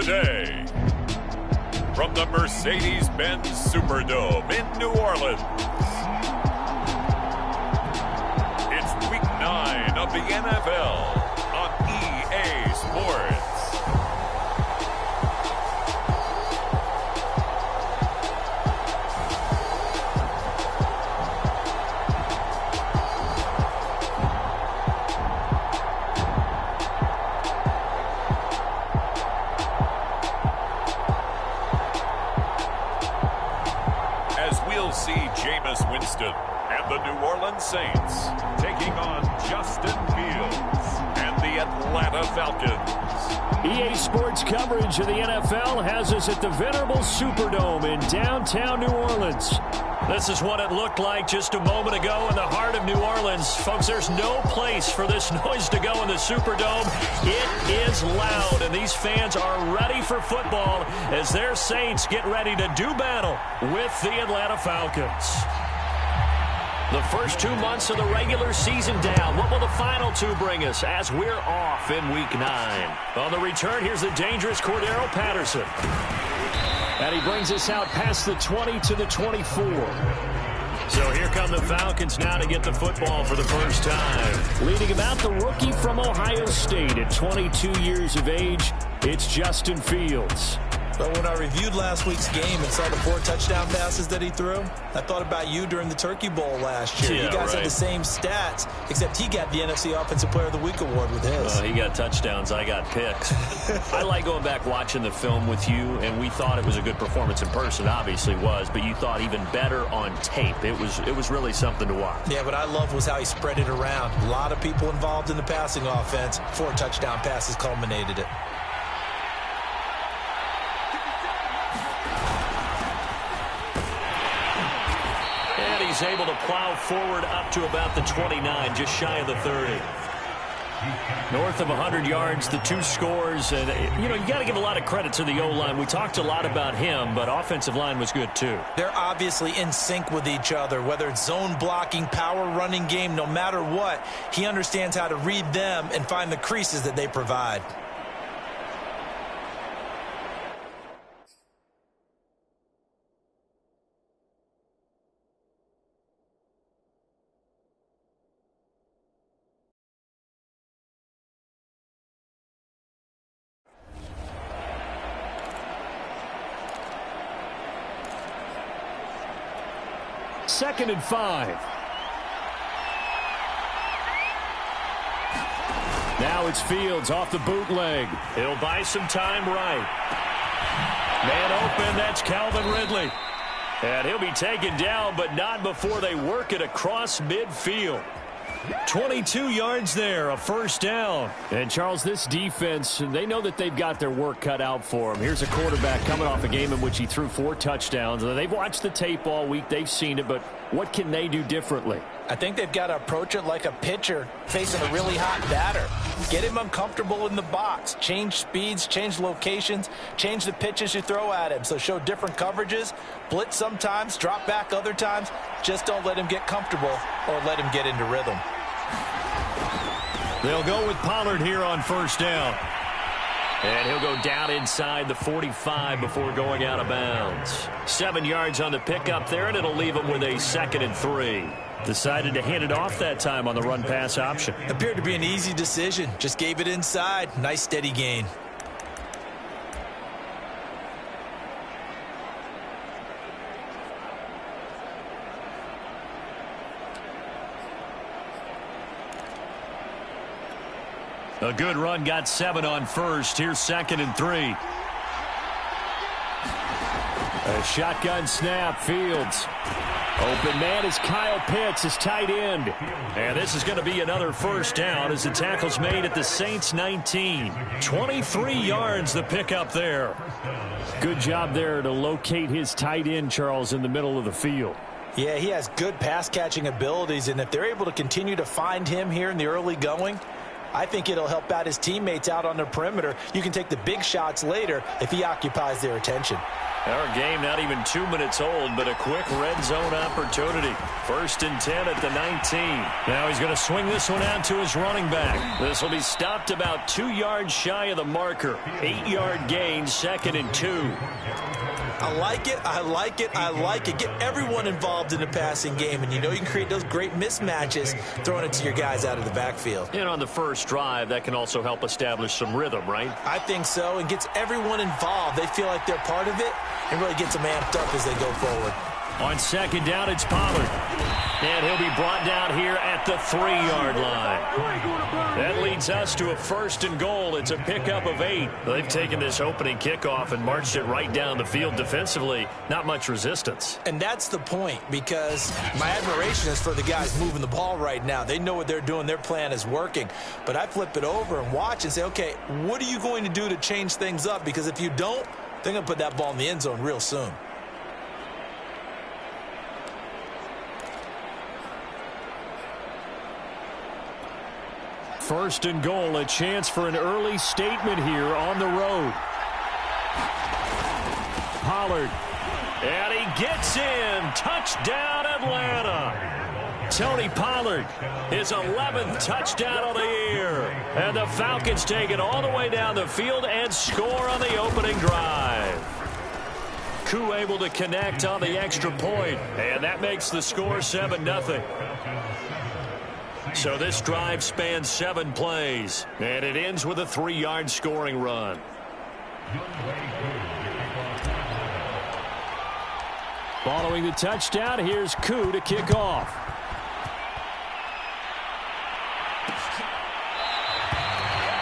today. From the Mercedes-Benz Superdome in New Orleans, it's Week 9 of the NFL on EA Sports. See Jameis Winston and the New Orleans Saints taking on Justin Fields and the Atlanta Falcons. EA Sports coverage of the NFL has us at the venerable Superdome in downtown New Orleans. This is what it looked like just a moment ago in the heart of New Orleans. Folks, there's no place for this noise to go in the Superdome. It is loud, and these fans are ready for football as their Saints get ready to do battle with the Atlanta Falcons. The first 2 months of the regular season down. What will the final two bring us as we're off in Week 9? On the return, here's the dangerous Cordero Patterson. And he brings us out past the 20 to the 24. So here come the Falcons now to get the football for the first time. Leading him out, the rookie from Ohio State at 22 years of age, it's Justin Fields. But when I reviewed last week's game and saw the 4 touchdown passes that he threw, I thought about you during the Turkey Bowl last year. You guys had the same stats, except he got the NFC Offensive Player of the Week award with his. Well, he got touchdowns. I got picks. I like going back watching the film with you, and we thought it was a good performance in person. Obviously was, but you thought even better on tape. It was really something to watch. Yeah, what I loved was how he spread it around. A lot of people involved in the passing offense. 4 touchdown passes culminated it. He's able to plow forward up to about the 29, just shy of the 30. North of 100 yards, the 2 scores. And, you got to give a lot of credit to the O-line. We talked a lot about him, but offensive line was good, too. They're obviously in sync with each other, whether it's zone blocking, power running game, no matter what. He understands how to read them and find the creases that they provide. Second and 5. Now it's Fields off the bootleg. He'll buy some time right. Man open, that's Calvin Ridley. And he'll be taken down, but not before they work it across midfield. 22 yards there, a first down. And, Charles, this defense, they know that they've got their work cut out for them. Here's a quarterback coming off a game in which he threw 4 touchdowns. They've watched the tape all week. They've seen it, but what can they do differently? I think they've got to approach it like a pitcher facing a really hot batter. Get him uncomfortable in the box. Change speeds, change locations, change the pitches you throw at him. So show different coverages, blitz sometimes, drop back other times. Just don't let him get comfortable or let him get into rhythm. They'll go with Pollard here on first down. And he'll go down inside the 45 before going out of bounds. 7 yards on the pickup there, and it'll leave him with a 2nd and 3. Decided to hand it off that time on the run-pass option. Appeared to be an easy decision. Just gave it inside. Nice steady gain. A good run, got 7 on first. Here's 2nd and 3. A shotgun snap, Fields. Open man is Kyle Pitts, his tight end. And this is going to be another first down as the tackle's made at the Saints 19. 23 yards the pickup there. Good job there to locate his tight end, Charles, in the middle of the field. Yeah, he has good pass-catching abilities, and if they're able to continue to find him here in the early going, I think it'll help out his teammates out on the perimeter. You can take the big shots later if he occupies their attention. Our game not even 2 minutes old, but a quick red zone opportunity. 1st and 10 at the 19. Now he's going to swing this one out to his running back. This will be stopped about 2 yards shy of the marker. 8-yard gain, 2nd and 2. I like it, I like it, I like it. Get everyone involved in the passing game, and you know you can create those great mismatches throwing it to your guys out of the backfield. And on the first drive, that can also help establish some rhythm, right? I think so, and gets everyone involved. They feel like they're part of it, and really gets them amped up as they go forward. On 2nd down, it's Pollard. And he'll be brought down here at the 3-yard line. That leads us to a 1st and goal. It's a pickup of 8. They've taken this opening kickoff and marched it right down the field defensively. Not much resistance. And that's the point, because my admiration is for the guys moving the ball right now. They know what they're doing. Their plan is working. But I flip it over and watch and say, okay, what are you going to do to change things up? Because if you don't, they're going to put that ball in the end zone real soon. First and goal, a chance for an early statement here on the road. Pollard, and he gets in. Touchdown, Atlanta. Tony Pollard, his 11th touchdown of the year. And the Falcons take it all the way down the field and score on the opening drive. Koo able to connect on the extra point, and that makes the score 7-0. So this drive spans 7 plays, and it ends with a 3-yard scoring run. Following the touchdown, here's Koo to kick off.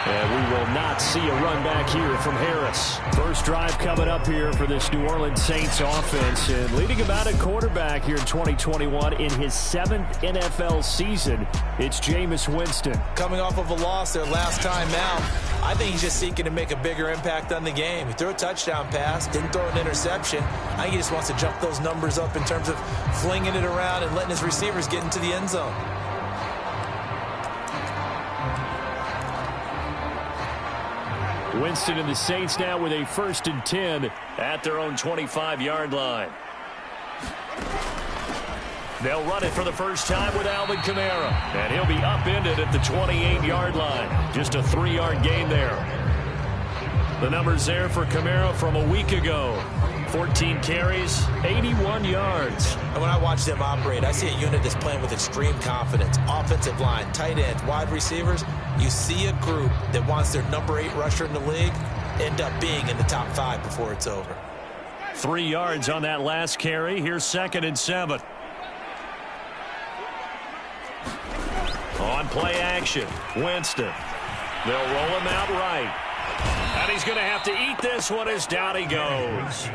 And we will not see a run back here from Harris. First drive coming up here for this New Orleans Saints offense. And leading about a quarterback here in 2021 in his 7th NFL season, it's Jameis Winston. Coming off of a loss their last time out, I think he's just seeking to make a bigger impact on the game. He threw a touchdown pass, didn't throw an interception. I think he just wants to jump those numbers up in terms of flinging it around and letting his receivers get into the end zone. Winston and the Saints now with a 1st and 10 at their own 25-yard line. They'll run it for the first time with Alvin Kamara. And he'll be upended at the 28-yard line. Just a 3-yard gain there. The numbers there for Kamara from a week ago. 14 carries, 81 yards. And when I watch them operate, I see a unit that's playing with extreme confidence. Offensive line, tight ends, wide receivers. You see a group that wants their number 8 rusher in the league end up being in the top 5 before it's over. 3 yards on that last carry. Here's 2nd and 7. On play action, Winston. They'll roll him out right. And he's going to have to eat this one as down he goes.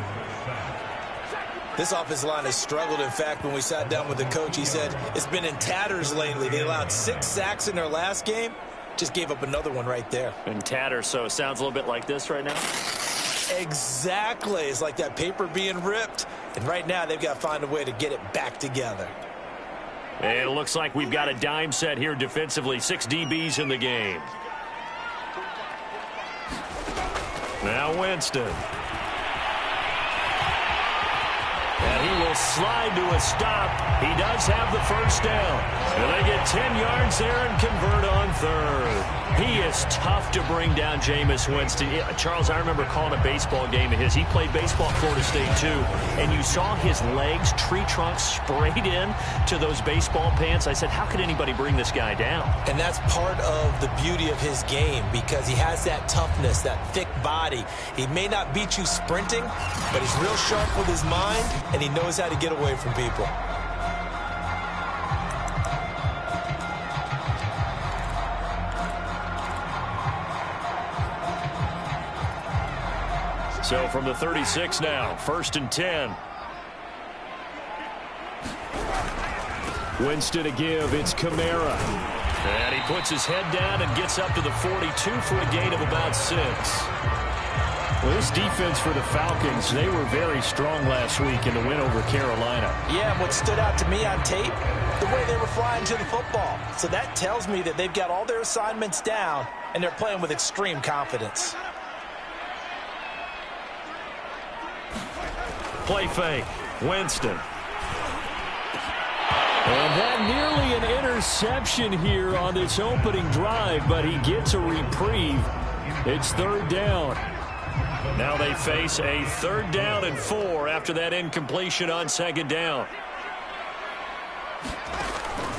This offensive line has struggled. In fact, when we sat down with the coach, he said it's been in tatters lately. They allowed 6 sacks in their last game. Just gave up another one right there. In tatters, so it sounds a little bit like this right now? Exactly. It's like that paper being ripped. And right now, they've got to find a way to get it back together. And it looks like we've got a dime set here defensively. 6 DBs in the game. Now Winston. And he will slide to a stop. He does have the first down. And they get 10 yards there and convert on 3rd. He is tough to bring down, Jameis Winston. Charles, I remember calling a baseball game of his. He played baseball at Florida State, too. And you saw his legs, tree trunks sprayed in to those baseball pants. I said, how could anybody bring this guy down? And that's part of the beauty of his game, because he has that toughness, that thick body. He may not beat you sprinting, but he's real sharp with his mind, and he knows how to get away from people. So from the 36 now, 1st and 10. Winston to give, it's Kamara. And he puts his head down and gets up to the 42 for a gain of about 6. Well, this defense for the Falcons, they were very strong last week in the win over Carolina. Yeah, what stood out to me on tape, the way they were flying to the football. So that tells me that they've got all their assignments down, and they're playing with extreme confidence. play fake. Winston. And that nearly an interception here on this opening drive, but he gets a reprieve. It's 3rd down. Now they face a 3rd down and 4 after that incompletion on 2nd down.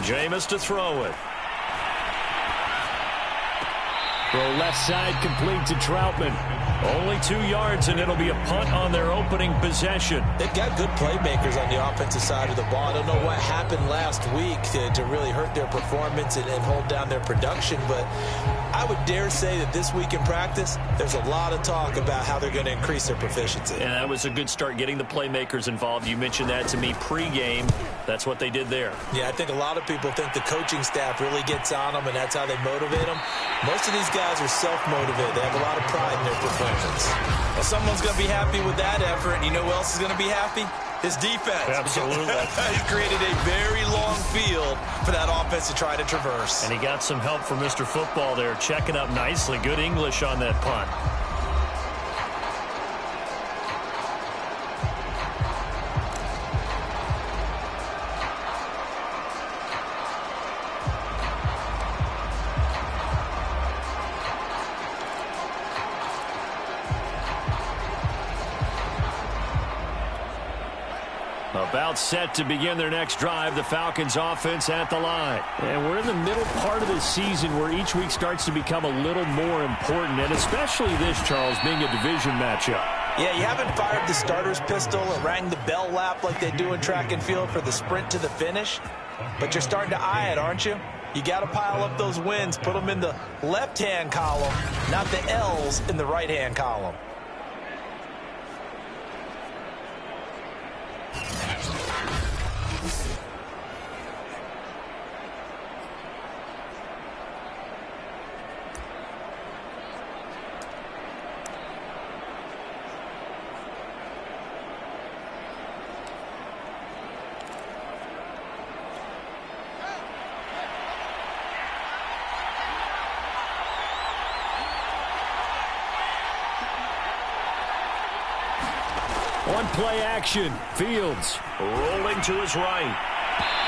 Jameis to throw it. Throw left side complete to Troutman. Only 2 yards, and it'll be a punt on their opening possession. They've got good playmakers on the offensive side of the ball. I don't know what happened last week to really hurt their performance and hold down their production, but I would dare say that this week in practice, there's a lot of talk about how they're going to increase their proficiency. And that was a good start, getting the playmakers involved. You mentioned that to me pregame. That's what they did there. Yeah, I think a lot of people think the coaching staff really gets on them, and that's how they motivate them. Most of these guys are self-motivated. They have a lot of pride in their performance. Well, someone's going to be happy with that effort, and you know who else is going to be happy? His defense. Absolutely. He's created a very long field for that offense to try to traverse. And he got some help from Mr. Football there, checking up nicely. Good English on that punt. About set to begin their next drive, the Falcons offense at the line. And we're in the middle part of the season where each week starts to become a little more important, and especially this, Charles, being a division matchup. Yeah, you haven't fired the starter's pistol or rang the bell lap like they do in track and field for the sprint to the finish, but you're starting to eye it, aren't you? You got to pile up those wins, put them in the left-hand column, not the L's in the right-hand column. One play action. Fields rolling to his right.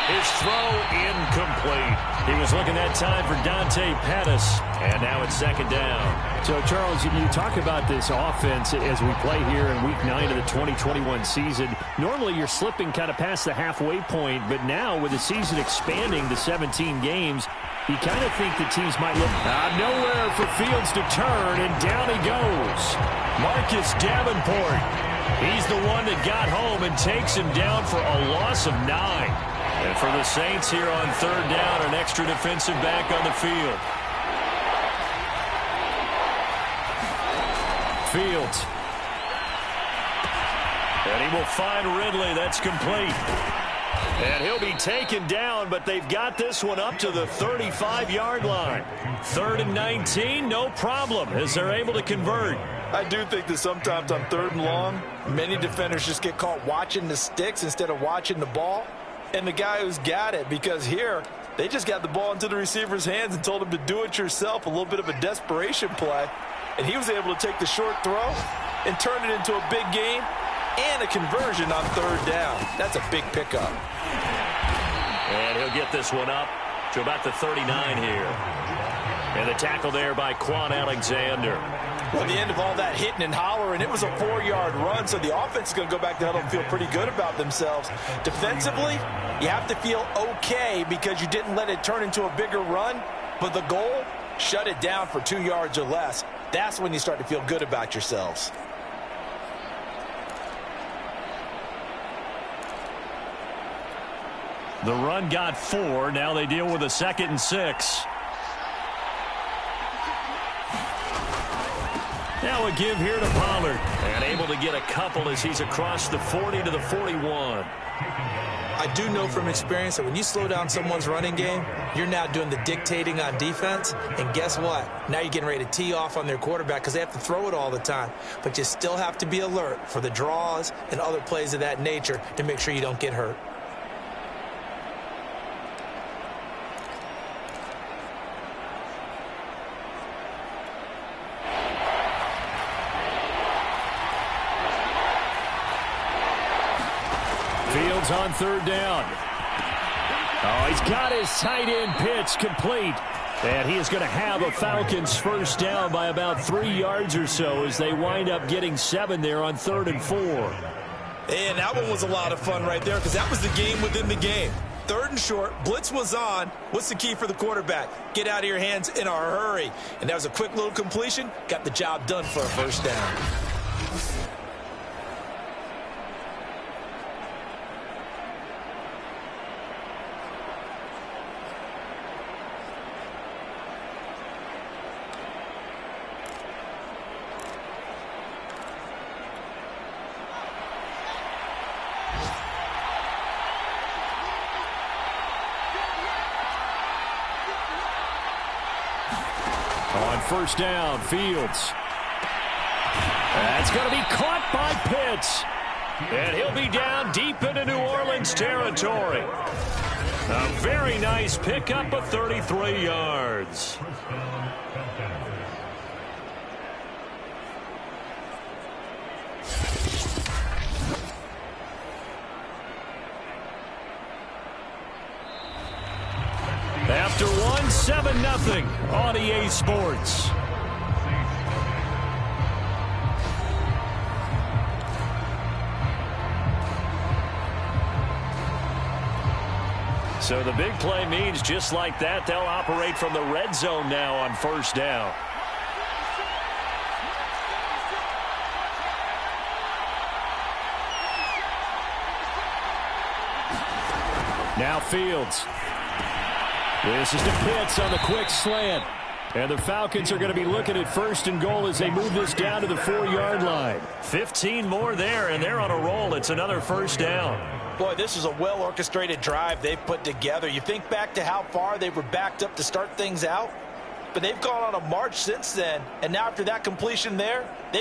His throw incomplete. He was looking that time for Dante Pettis, and now it's 2nd down. So, Charles, you talk about this offense as we play here in Week 9 of the 2021 season. Normally, you're slipping kind of past the halfway point, but now with the season expanding to 17 games, you kind of think the teams might look nowhere for Fields to turn, and down he goes. Marcus Davenport. He's the one that got home and takes him down for a loss of 9. And for the Saints here on 3rd down, an extra defensive back on the field. Fields. And he will find Ridley. That's complete. And he'll be taken down, but they've got this one up to the 35-yard line. 3rd and 19, no problem, as they're able to convert. I do think that sometimes on 3rd and long, many defenders just get caught watching the sticks instead of watching the ball. And the guy who's got it, because here, they just got the ball into the receiver's hands and told him to do it yourself, a little bit of a desperation play. And he was able to take the short throw and turn it into a big gain and a conversion on 3rd down. That's a big pickup. And he'll get this one up to about the 39 here. And the tackle there by Quan Alexander. Well, at the end of all that hitting and hollering, it was a 4-yard run, so the offense is going to go back to huddle and feel pretty good about themselves. Defensively, you have to feel okay because you didn't let it turn into a bigger run, but the goal, shut it down for 2 yards or less. That's when you start to feel good about yourselves. The run got 4. Now they deal with a 2nd and 6. Now a give here to Pollard. And able to get a couple as he's across the 40 to the 41. I do know from experience that when you slow down someone's running game, you're now doing the dictating on defense. And guess what? Now you're getting ready to tee off on their quarterback because they have to throw it all the time. But you still have to be alert for the draws and other plays of that nature to make sure you don't get hurt. Falcons on third down. Oh, he's got his tight end pitch complete. And he is going to have a Falcons first down by about 3 yards or so as they wind up getting 7 there on 3rd and 4. And that one was a lot of fun right there because that was the game within the game. 3rd and short, blitz was on. What's the key for the quarterback? Get out of your hands in a hurry. And that was a quick little completion. Got the job done for a first down. On first down, Fields. That's going to be caught by Pitts. And he'll be down deep into New Orleans territory. A very nice pickup of 33 yards. After one, 7-0 on EA Sports. So the big play means just like that, they'll operate from the red zone now on first down. Now Fields. This is to Pitts on the quick slant. And the Falcons are going to be looking at 1st and goal as they move this down to the 4-yard line. 15 more there, and they're on a roll. It's another first down. Boy, this is a well-orchestrated drive they've put together. You think back to how far they were backed up to start things out, but they've gone on a march since then. And now after that completion there, they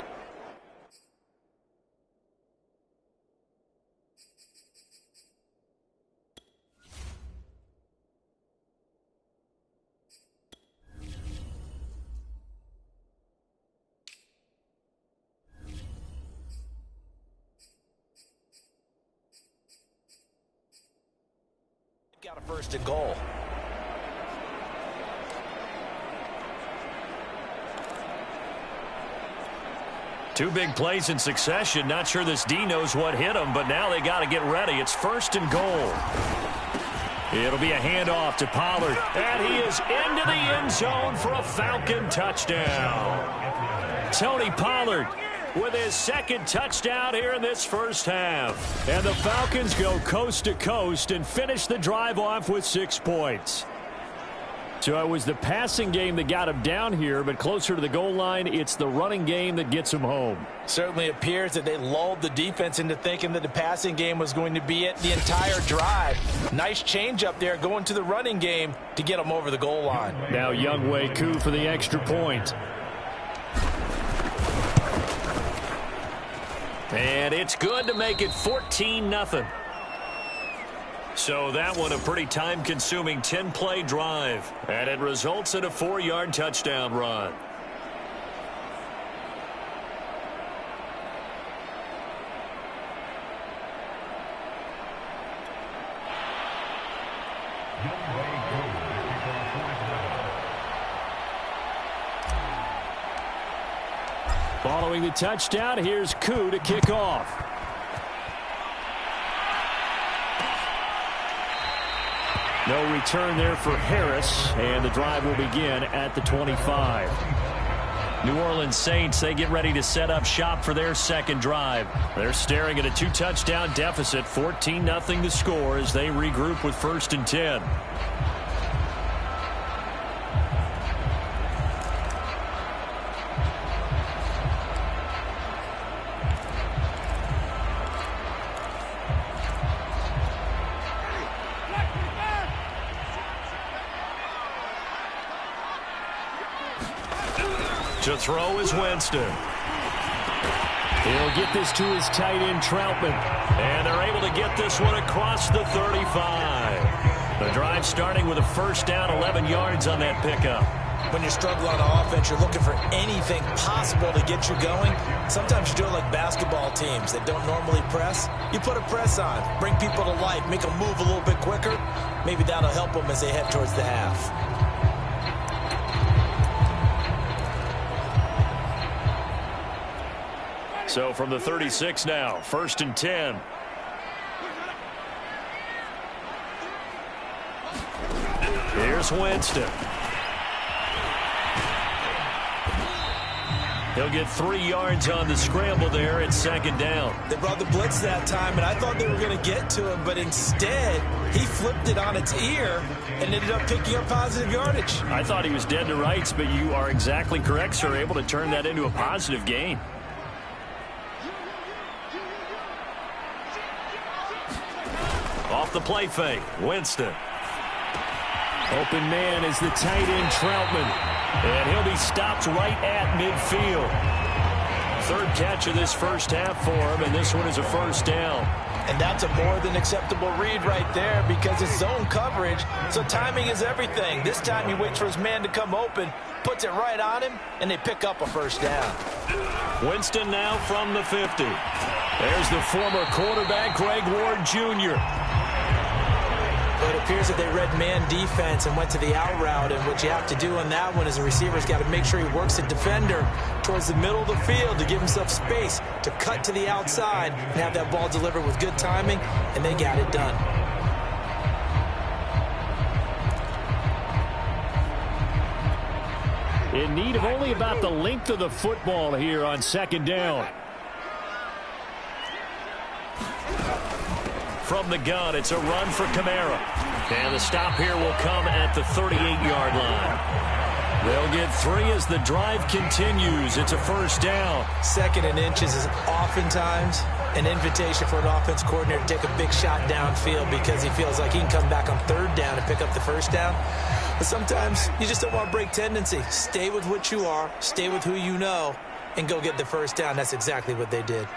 got a 1st and goal. Two big plays in succession. Not sure this D knows what hit him, but now they got to get ready. It's 1st and goal. It'll be a handoff to Pollard, and he is into the end zone for a Falcon touchdown. Tony Pollard with his 2nd touchdown here in this first half. And the Falcons go coast to coast and finish the drive off with 6 points. So it was the passing game that got him down here, but closer to the goal line, it's the running game that gets him home. Certainly appears that they lulled the defense into thinking that the passing game was going to be it the entire drive. Nice change up there going to the running game to get them over the goal line. Now Younghoe Koo for the extra point. And it's good to make it 14-0. So that one a pretty time-consuming 10-play drive. And it results in a 4-yard touchdown run. Following the touchdown, here's Koo to kick off. No return there for Harris, and the drive will begin at the 25. New Orleans Saints, they get ready to set up shop for their 2nd drive. They're staring at a 2-touchdown deficit, 14-0 the score as they regroup with 1st and 10. To throw is Winston. He'll get this to his tight end, Troutman. And they're able to get this one across the 35. The drive starting with a first down, 11 yards on that pickup. when you're struggling on offense, you're looking for anything possible to get you going. Sometimes you do it like basketball teams that don't normally press. You put a press on, bring people to life, make them move a little bit quicker. Maybe that'll help them as they head towards the half. So from the 36 now, 1st and 10. Here's Winston. He'll get 3 yards on the scramble there at 2nd down. They brought the blitz that time, and I thought they were going to get to him, but instead he flipped it on its ear and ended up picking up positive yardage. I thought he was dead to rights, but you are exactly correct, sir. Able to turn that into a positive gain. Off the play fake, Winston. Open man is the tight end, Troutman. And he'll be stopped right at midfield. 3rd catch of this first half for him, and this one is a 1st down. And that's a more than acceptable read right there because it's zone coverage, so timing is everything. This time he waits for his man to come open, puts it right on him, and they pick up a 1st down. Winston now from the 50. There's the former quarterback, Greg Ward Jr. It appears that they read man defense and went to the out route, and what you have to do on that one is the receiver's got to make sure he works the defender towards the middle of the field to give himself space to cut to the outside and have that ball delivered with good timing, and they got it done. In need of only about the length of the football here on 2nd down. From the gun, it's a run for Kamara. And the stop here will come at the 38-yard line. They'll get 3 as the drive continues. It's a 1st down. 2nd and inches is oftentimes an invitation for an offense coordinator to take a big shot downfield because he feels like he can come back on 3rd down and pick up the 1st down. But sometimes you just don't want to break tendency. Stay with what you are, stay with who you know, and go get the 1st down. That's exactly what they did.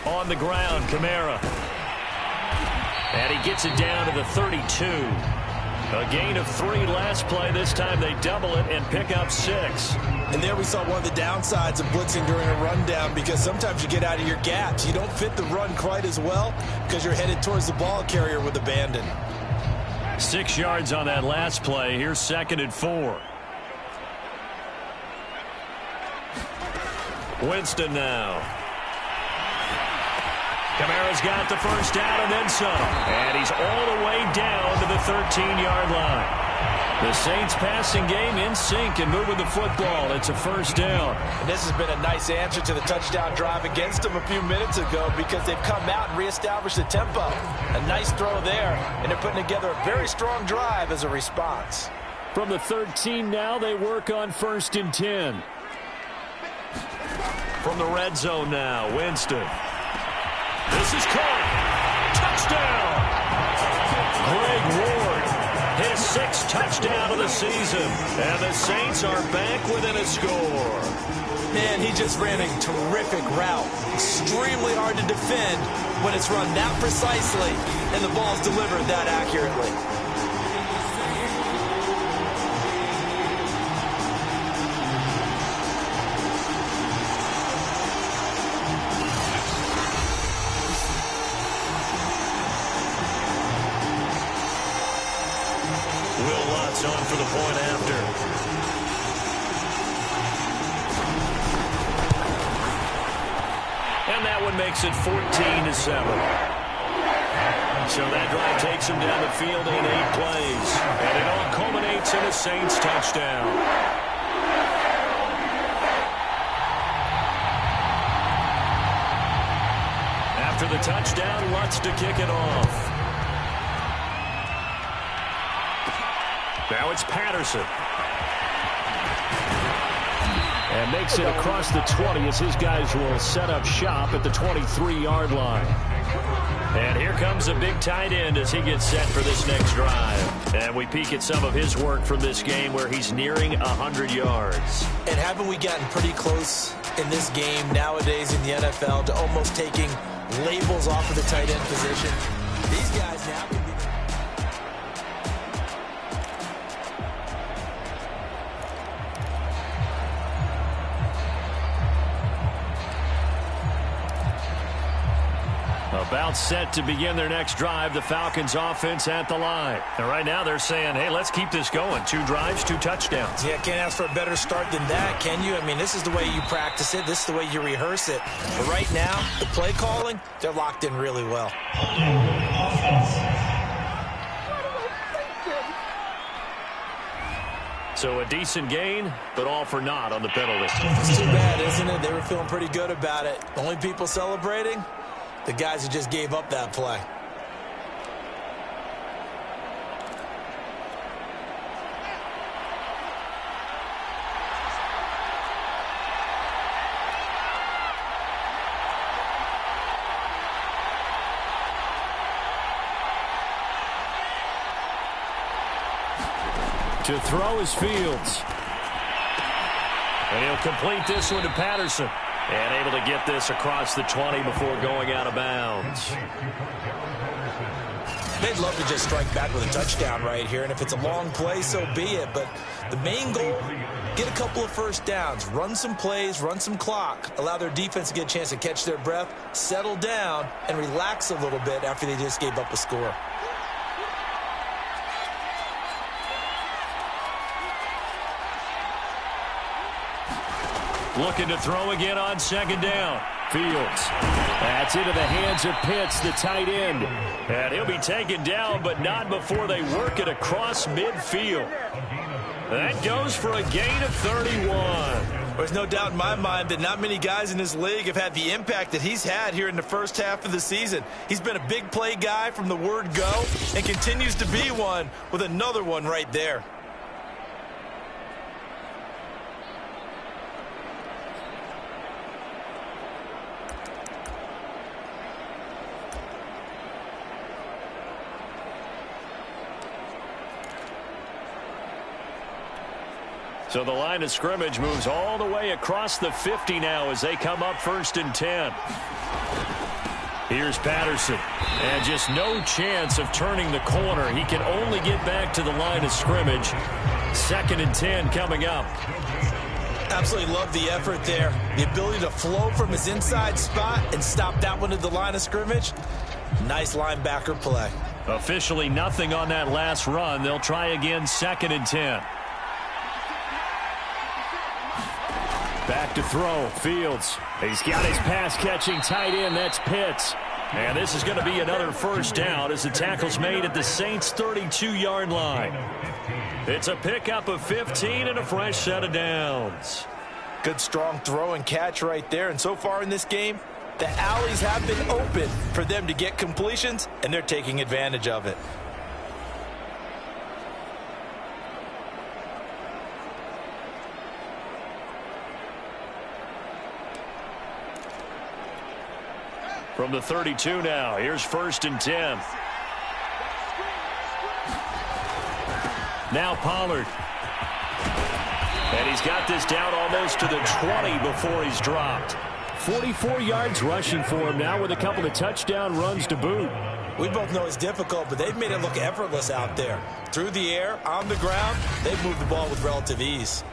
On the ground, Kamara. And he gets it down to the 32. A gain of 3 last play. This time they double it and pick up 6. And there we saw one of the downsides of blitzing during a rundown because sometimes you get out of your gaps. You don't fit the run quite as well because you're headed towards the ball carrier with abandon. 6 yards on that last play. Here's 2nd and 4. Winston now. Kamara's got the 1st down and then some. And he's all the way down to the 13-yard line. The Saints passing game in sync and moving the football. It's a 1st down. And this has been a nice answer to the touchdown drive against them a few minutes ago because they've come out and reestablished the tempo. A nice throw there, and they're putting together a very strong drive as a response. From the 13 now, they work on 1st and 10. From the red zone now, Winston. This is caught. Touchdown. Greg Ward, his 6th touchdown of the season. And the Saints are back within a score. Man, he just ran a terrific route. Extremely hard to defend when it's run that precisely and the ball's delivered that accurately. On for the point after. And that one makes it 14-7. So that drive takes him down the field in 8 plays. And it all culminates in a Saints touchdown. After the touchdown, Lutz to kick it off. Now it's Patterson. And makes it across the 20 as his guys will set up shop at the 23-yard line. And here comes a big tight end as he gets set for this next drive. And we peek at some of his work from this game where he's nearing 100 yards. And haven't we gotten pretty close in this game nowadays in the NFL to almost taking labels off of the tight end position? These guys now can be... About set to begin their next drive, the Falcons offense at the line. And right now they're saying, hey, let's keep this going. 2 drives, 2 touchdowns. Yeah, can't ask for a better start than that, can you? I mean, this is the way you practice it. This is the way you rehearse it. But right now, the play calling, they're locked in really well. So a decent gain, but all for naught on the penalty. It's too bad, isn't it? They were feeling pretty good about it. The only people celebrating, the guys who just gave up that play. To throw is Fields. And he'll complete this one to Patterson. And able to get this across the 20 before going out of bounds. They'd love to just strike back with a touchdown right here. And if it's a long play, so be it. But the main goal, get a couple of first downs. Run some plays, run some clock. Allow their defense to get a chance to catch their breath, settle down, and relax a little bit after they just gave up a score. Looking to throw again on second down. Fields. That's into the hands of Pitts, the tight end. And he'll be taken down, but not before they work it across midfield. That goes for a gain of 31. There's no doubt in my mind that not many guys in this league have had the impact that he's had here in the first half of the season. He's been a big play guy from the word go and continues to be one with another one right there. So the line of scrimmage moves all the way across the 50 now as they come up 1st and 10. Here's Patterson. And just no chance of turning the corner. He can only get back to the line of scrimmage. 2nd and 10 coming up. Absolutely love the effort there. The ability to flow from his inside spot and stop that one at the line of scrimmage. Nice linebacker play. Officially nothing on that last run. They'll try again 2nd and 10. Back to throw, Fields. He's got his pass-catching tight end, that's Pitts. And this is going to be another first down as the tackle's made at the Saints' 32-yard line. It's a pickup of 15 and a fresh set of downs. Good strong throw and catch right there. And so far in this game, the alleys have been open for them to get completions, and they're taking advantage of it. From the 32 now, here's 1st and 10. Now Pollard. And he's got this down almost to the 20 before he's dropped. 44 yards rushing for him now with a couple of touchdown runs to boot. We both know it's difficult, but they've made it look effortless out there. Through the air, on the ground, they've moved the ball with relative ease.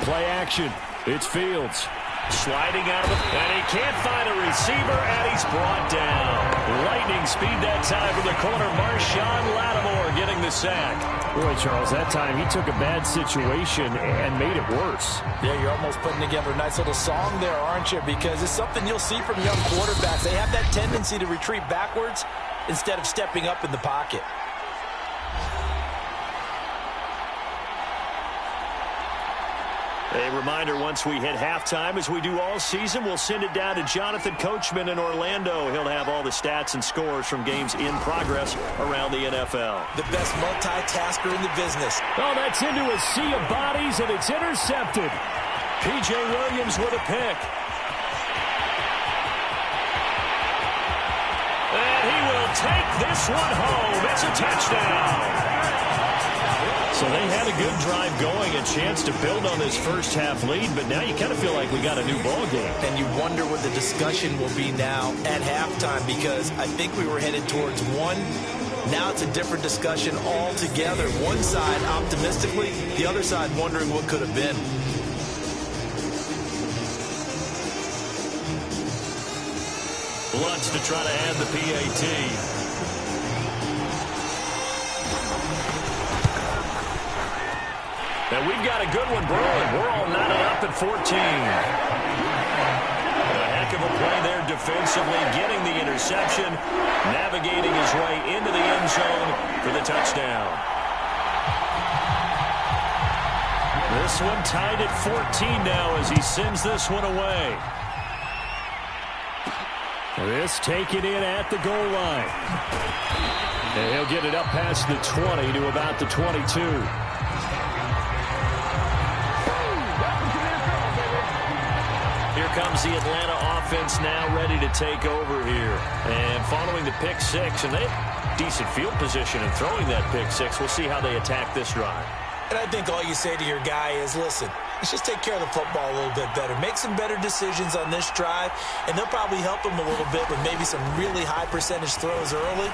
Play action. It's Fields. Sliding out of the... And he can't find a receiver, and he's brought down. Lightning speed that time from the corner. Marshawn Lattimore getting the sack. Boy, Charles, that time he took a bad situation and made it worse. Yeah, you're almost putting together a nice little song there, aren't you? Because it's something you'll see from young quarterbacks. They have that tendency to retreat backwards instead of stepping up in the pocket. A reminder, once we hit halftime, as we do all season, we'll send it down to Jonathan Coachman in Orlando. He'll have all the stats and scores from games in progress around the NFL. The best multitasker in the business. Oh, that's into a sea of bodies, and it's intercepted. P.J. Williams with a pick. And he will take this one home. It's a touchdown. So they had a good drive going, a chance to build on this first half lead, but now you kind of feel like we got a new ball game. And you wonder what the discussion will be now at halftime, because I think we were headed towards one. Now it's a different discussion altogether. One side optimistically, the other side wondering what could have been. Lutz to try to add the PAT. And we've got a good one brewing. We're all knotted up at 14. A heck of a play there defensively, getting the interception, navigating his way into the end zone for the touchdown. This one tied at 14 now as he sends this one away. This taken in at the goal line. And he'll get it up past the 20 to about the 22. Here comes the Atlanta offense now ready to take over here. And following the pick six, and they have decent field position in throwing that pick six. We'll see how they attack this drive. And I think all you say to your guy is, listen, let's just take care of the football a little bit better. Make some better decisions on this drive, and they'll probably help him a little bit with maybe some really high percentage throws early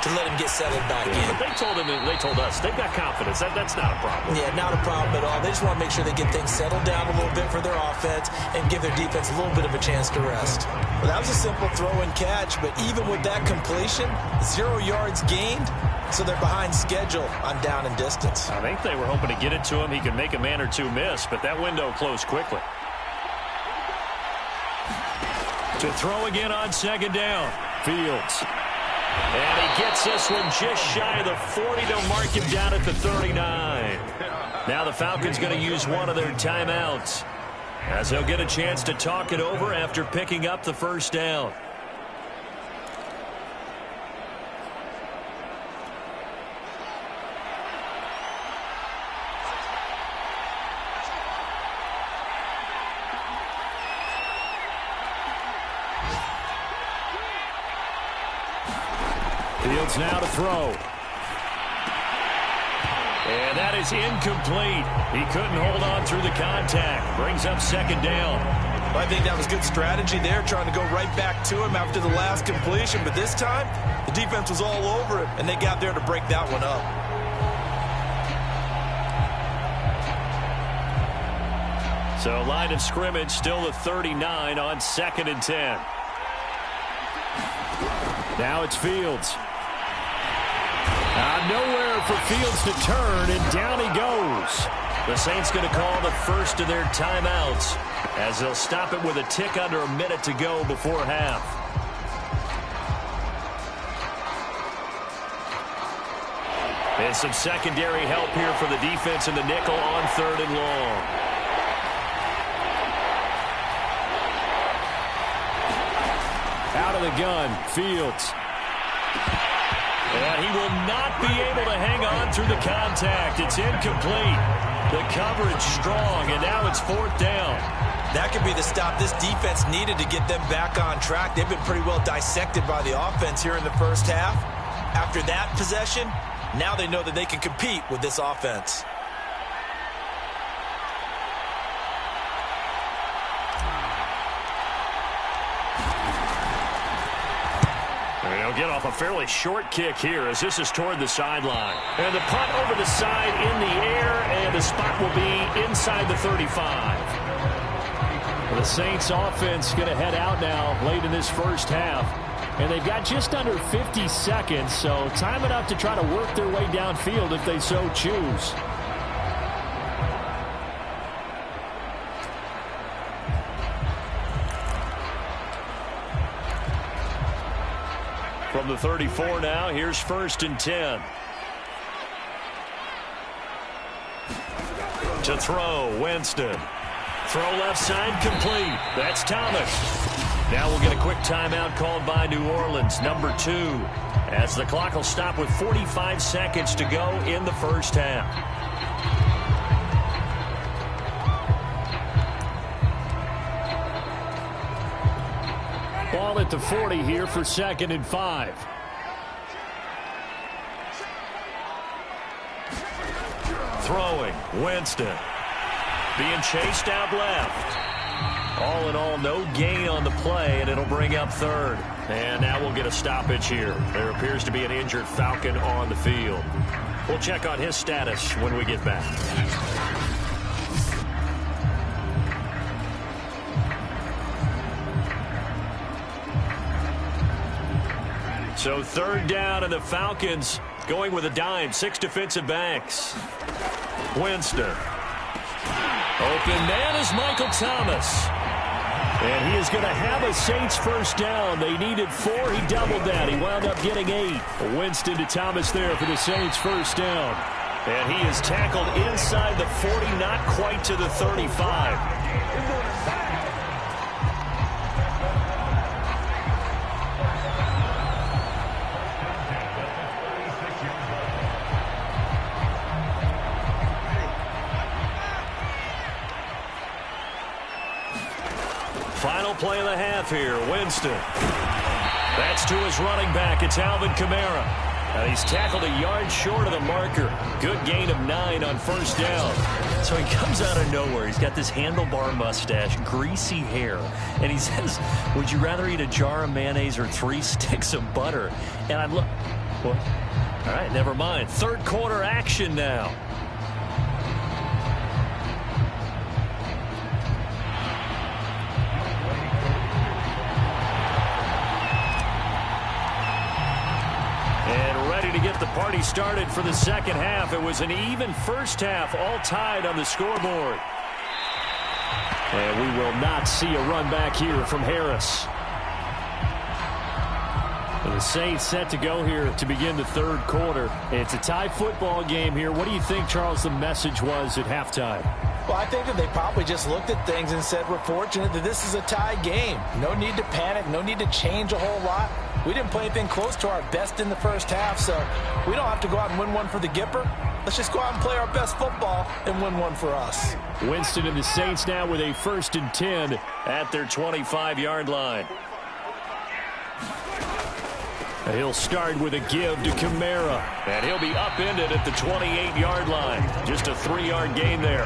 to let him get settled back in. But they told him, and they told us, they've got confidence. That's not a problem. Yeah, not a problem at all. They just want to make sure they get things settled down a little bit for their offense and give their defense a little bit of a chance to rest. Well, that was a simple throw and catch, but even with that completion, 0 yards gained, so they're behind schedule on down and distance. I think they were hoping to get it to him. He could make a man or two miss, but that window closed quickly. To throw again on second down. Fields. And he gets this one just shy of the 40. They'll mark him down at the 39. Now the Falcons going to use one of their timeouts, as they'll get a chance to talk it over after picking up the first down. Fields now to throw. And that is incomplete. He couldn't hold on through the contact. Brings up second down. I think that was good strategy there, trying to go right back to him after the last completion. But this time, the defense was all over him, and they got there to break that one up. So line of scrimmage still the 39 on 2nd and 10. Now it's Fields. Nowhere for Fields to turn, and down he goes. The Saints going to call the first of their timeouts, as they'll stop it with a tick under a minute to go before half. And some secondary help here for the defense in the nickel on 3rd and long. Out of the gun, Fields. And he will not be able to hang on through the contact. It's incomplete. The coverage strong, and now it's 4th down. That could be the stop this defense needed to get them back on track. They've been pretty well dissected by the offense here in the first half. After that possession, now they know that they can compete with this offense. They'll get off a fairly short kick here, as this is toward the sideline. And the punt over the side in the air, and the spot will be inside the 35. The Saints offense going to head out now late in this first half. And they've got just under 50 seconds, so time enough to try to work their way downfield if they so choose. From the 34 now, here's 1st and 10. To throw, Winston. Throw left side, complete. That's Thomas. Now we'll get a quick timeout called by New Orleans, number 2, as the clock will stop with 45 seconds to go in the first half. Ball at the 40 here for 2nd and 5. throwing. Winston being chased out left. All in all, no gain on the play, and it'll bring up third. And now we'll get a stoppage here. There appears to be an injured Falcon on the field. We'll check on his status when we get back. So third down, and the Falcons going with a dime. 6 defensive backs. Winston. Open man is Michael Thomas. And he is going to have a Saints first down. They needed 4. He doubled that. He wound up getting 8. Winston to Thomas there for the Saints first down. And he is tackled inside the 40, not quite to the 35. Final play of the half here. Winston. That's to his running back. It's Alvin Kamara. And he's tackled a yard short of the marker. Good gain of 9 on first down. So he comes out of nowhere. He's got this handlebar mustache, greasy hair. And he says, would you rather eat a jar of mayonnaise or 3 sticks of butter? And I look. Well, all right, never mind. Third quarter action now. To get the party started for the second half. It was an even first half, all tied on the scoreboard. And we will not see a run back here from Harris. And the Saints set to go here to begin the third quarter. It's a tie football game here. What do you think, Charles, the message was at halftime? Well, I think that they probably just looked at things and said, we're fortunate that this is a tie game. No need to panic. No need to change a whole lot. We didn't play anything close to our best in the first half, so we don't have to go out and win one for the Gipper. Let's just go out and play our best football and win one for us. Winston and the Saints now with a 1st and 10 at their 25-yard line. He'll start with a give to Kamara, and he'll be upended at the 28-yard line. Just a 3-yard gain there.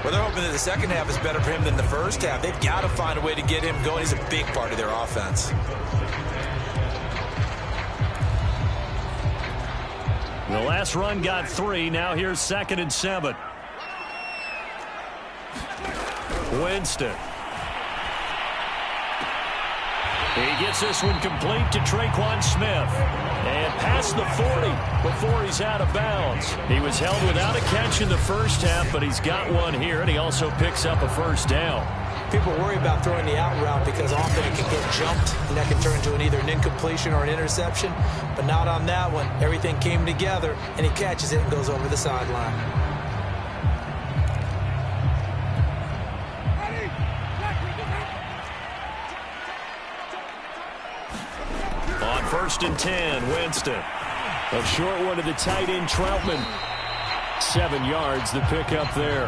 Well, they're hoping that the second half is better for him than the first half. They've got to find a way to get him going. He's a big part of their offense. The last run got 3. Now here's 2nd and 7. Winston. He gets this one complete to Traquan Smith. And past the 40 before he's out of bounds. He was held without a catch in the first half, but he's got one here, and he also picks up a first down. People worry about throwing the out route because often it can get jumped, and that can turn into either an incompletion or an interception. But not on that one. Everything came together, and he catches it and goes over the sideline. On 1st and 10, Winston. A short one to the tight end, Troutman. 7 yards, the pickup there.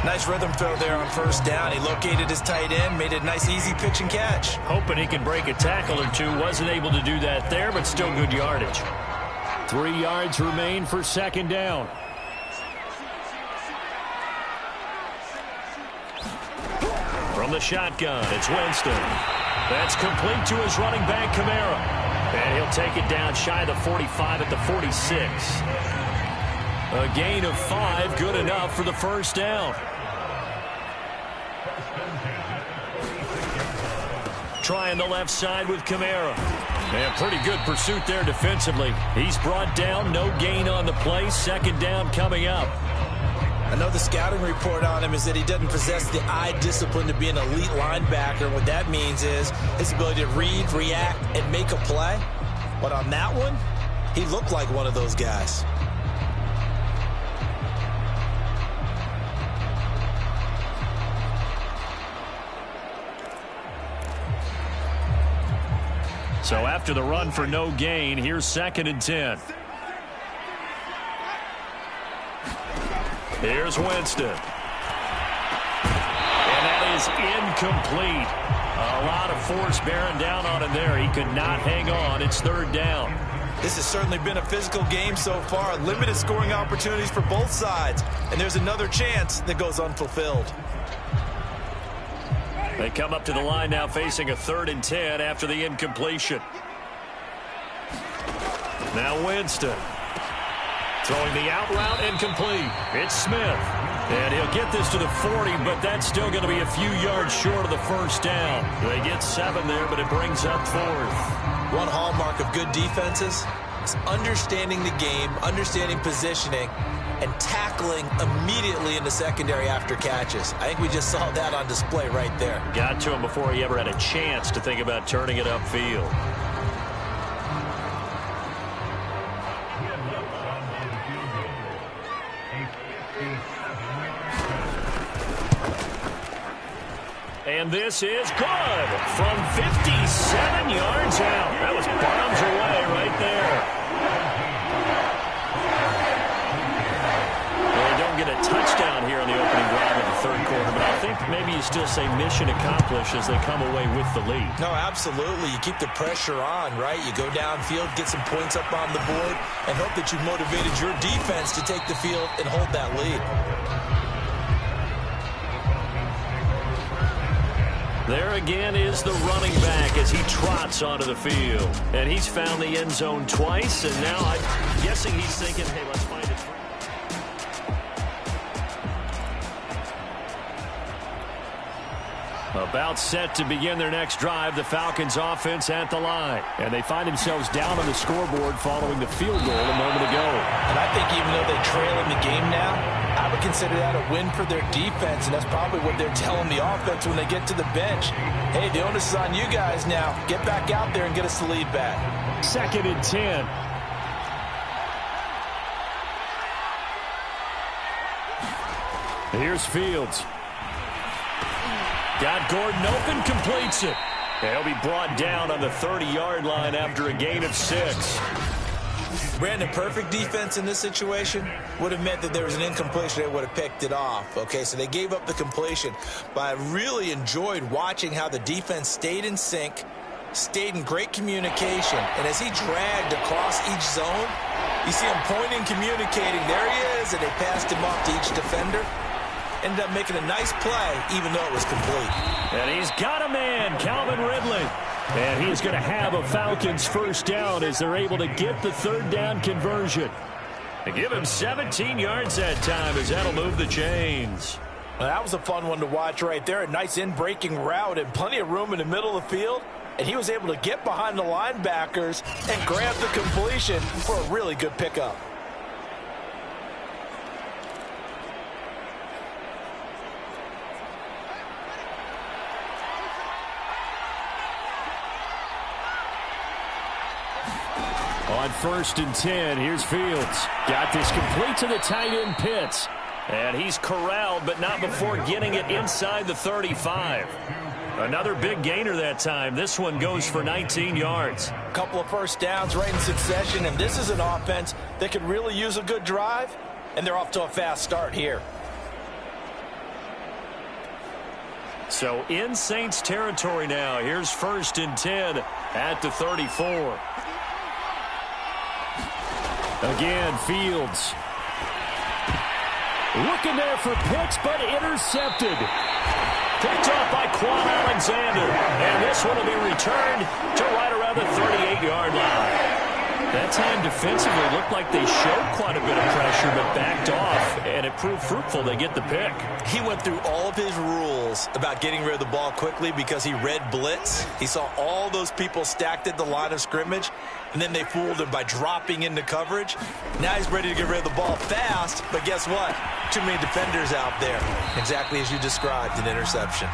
Nice rhythm throw there on first down. He located his tight end, made a nice easy pitch and catch. Hoping he could break a tackle or 2. Wasn't able to do that there, but still good yardage. 3 yards remain for 2nd down. From the shotgun, it's Winston. That's complete to his running back, Kamara. And he'll take it down shy of the 45 at the 46. A gain of 5, good enough for the first down. Trying the left side with Kamara. And pretty good pursuit there defensively. He's brought down, no gain on the play. 2nd down coming up. I know the scouting report on him is that he doesn't possess the eye discipline to be an elite linebacker. And what that means is his ability to read, react, and make a play. But on that one, he looked like one of those guys. So after the run for no gain, here's 2nd and 10. Here's Winston. And that is incomplete. A lot of force bearing down on him there. He could not hang on. It's 3rd down. This has certainly been a physical game so far. Limited scoring opportunities for both sides. And there's another chance that goes unfulfilled. They come up to the line now facing a 3rd and 10 after the incompletion. Now Winston. Throwing the out route incomplete. It's Smith. And he'll get this to the 40, but that's still going to be a few yards short of the first down. They get 7 there, but it brings up 4th. One hallmark of good defenses is understanding the game, understanding positioning, and tackling immediately in the secondary after catches. I think we just saw that on display right there. Got to him before he ever had a chance to think about turning it upfield. And this is good from 57 yards out. That was bombs away right there. Well, they don't get a touchdown here on the opening drive of the 3rd quarter, but I think maybe you still say mission accomplished as they come away with the lead. No, absolutely. You keep the pressure on, right? You go downfield, get some points up on the board, and hope that you've motivated your defense to take the field and hold that lead. There again is the running back as he trots onto the field. And he's found the end zone twice, and now I'm guessing he's thinking, hey, let's find it. About set to begin their next drive, the Falcons offense at the line. And they find themselves down on the scoreboard following the field goal a moment ago. And I think even though they trail in the game now, I would consider that a win for their defense, and that's probably what they're telling the offense when they get to the bench. Hey, the onus is on you guys now. Get back out there and get us the lead back. 2nd and 10. Here's Fields. Got Gordon open, completes it. He'll be brought down on the 30-yard line after a gain of 6. Brandon, perfect defense in this situation would have meant that there was an incompletion. They would have picked it off. Okay, so they gave up the completion. But I really enjoyed watching how the defense stayed in sync, stayed in great communication. And as he dragged across each zone, you see him pointing, communicating. There he is, and they passed him off to each defender. Ended up making a nice play, even though it was complete. And he's got a man, Calvin Ridley. And he's going to have a Falcons first down as they're able to get the 3rd down conversion. They give him 17 yards that time as that'll move the chains. Well, that was a fun one to watch right there. A nice in-breaking route and plenty of room in the middle of the field. And he was able to get behind the linebackers and grab the completion for a really good pickup. On 1st and 10, here's Fields. Got this complete to the tight end Pitts. And he's corralled, but not before getting it inside the 35. Another big gainer that time. This one goes for 19 yards. A couple of first downs right in succession, and this is an offense that could really use a good drive, and they're off to a fast start here. So in Saints territory now. Here's 1st and 10 at the 34. Again, Fields. Looking there for Pitts, but intercepted. Picked off by Quan Alexander. And this one will be returned to right around the 38-yard line. That time defensively looked like they showed quite a bit of pressure, but backed off, and it proved fruitful. They get the pick. He went through all of his rules about getting rid of the ball quickly because he read blitz. He saw all those people stacked at the line of scrimmage, and then they fooled him by dropping into coverage. Now he's ready to get rid of the ball fast, but guess what? Too many defenders out there. Exactly as you described, an interception.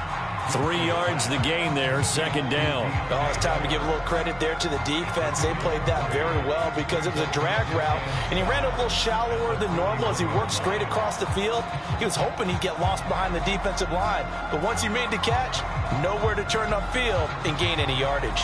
3 yards the gain there, 2nd down. Oh, it's time to give a little credit there to the defense. They played that very well because it was a drag route, and he ran a little shallower than normal as he worked straight across the field. He was hoping he'd get lost behind the defensive line, but once he made the catch, nowhere to turn upfield and gain any yardage.